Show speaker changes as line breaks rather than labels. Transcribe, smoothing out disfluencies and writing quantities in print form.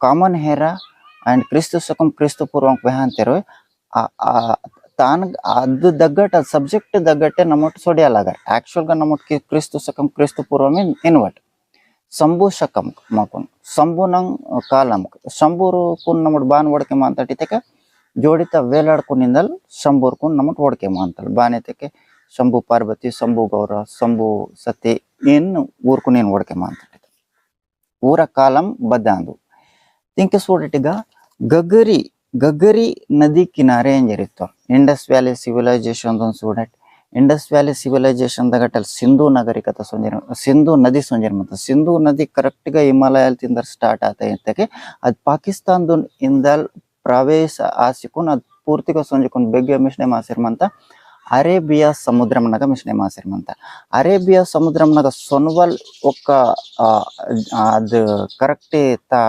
common hair and ಕ್ರಿಸ್ತು ಶಕಂ ಕ್ರಿಸ್ತು ಪೂರ್ವ ಅಂತಿರೋ ತಾನು ಅದು ತగ్గಟ್ಟು ಅದು ಸಬ್ಜೆಕ್ಟ್ ತగ్గಟ್ಟೆ ನಮ್ಮೊಟ್ಟು ಸೊಡಿಯಲಾಗ ಆ್ಯಕ್ಚುಲ್గా ನಮ್ಮೊಟ್ಟಿಗೆ ಕ್ರಿಸ್ತು ಶಕಂ ಕ್ರಿಸ್ತು ಪೂರ್ವಮ್ ಇನ್ವಟ್ ಶಂಭು ಶಕಂ ಮಾಕುನ್ ಶಂಭು ನಂಗ್ ಕಾಲಂ ಶಂಭೂರು ಕುನ್ ನಮ್ಮಟ್ಟು ಬಾನ್ ಒಡಕೆ ಮಾತಾಡಿತಕ್ಕೆ ಜೋಡಿತ ವೇಲಾಡ್ಕುನಿಂದಲ್ ಶಂಭೂರ್ ಕುನ್ ನಮ್ಮಟ್ಟು ಒಡಕೆ ಮಾಂತಲ್ ಬಾನೆತಕ್ಕೆ ಶಂಭು ಪಾರ್ವತಿ ಶಂಭು ಗೌರ ಶಂಭು ಸತಿ ಇನ್ನು ಊರ್ಕು ನೀನು ಒಡಕೆ ಮಾತಾಡಿತ ಊರ ಕಾಲಂ ಬದ್ದಾಂದು ತಿಂಕ ಸೂಡಿಟಿಗ ಗಗರಿ ಗಗರಿ ನದಿ ಕಿನಾರೆ ಎಂಜರಿತ್ತು ಇಂಡಸ್ ವ್ಯಾಲಿ ಸಿವಿಲೈಸೇಷನ್ ಸೂಡಟ್ ಇಂಡಸ್ ವ್ಯಾಲಿ ಸಿವಿಲೈಸೇಷನ್ ದಾಗಟಲ್ ಸಿಂಧೂ ನಾಗರಿಕತೆ ಸೊಂಜಿರ ಸಿಂಧೂ ನದಿ ಸೊಂಜಿರ್ಮಂತ ಸಿಂಧೂ ನದಿ ಕರೆಕ್ಟ್గా ಹಿಮಾಲಯಾಲ್ ತಿಂದರ್ ಸ್ಟಾರ್ಟ್ ಆತ ಇಂತಕ್ಕೆ ಅದು ಪಾಕಿಸ್ತಾನ್ದು ಇಂದಲ್ ಪ್ರವೇಶ ಆಸಿಕುನ್ ಅದು ಪೂರ್ತಿగా ಸೊಂಜಿಕುನ್ ಬೆಗ್ಗೆ ಮಿಶ್ನೆ ಮಾಸಿರ್ಮಂತ ಅರೇಬಿಯಾ ಸಮುದ್ರಂನಾಗ ಮಿಶ್ನೆ ಮಾಸಿರ್ಮಂತ ಅರೇಬಿಯಾ ಸಮುದ್ರಂನಾಗ ಸೊನ್ವಲ್ ಒಕ್ಕ ಅದು ಕರೆಕ್ಟ್ ತಾ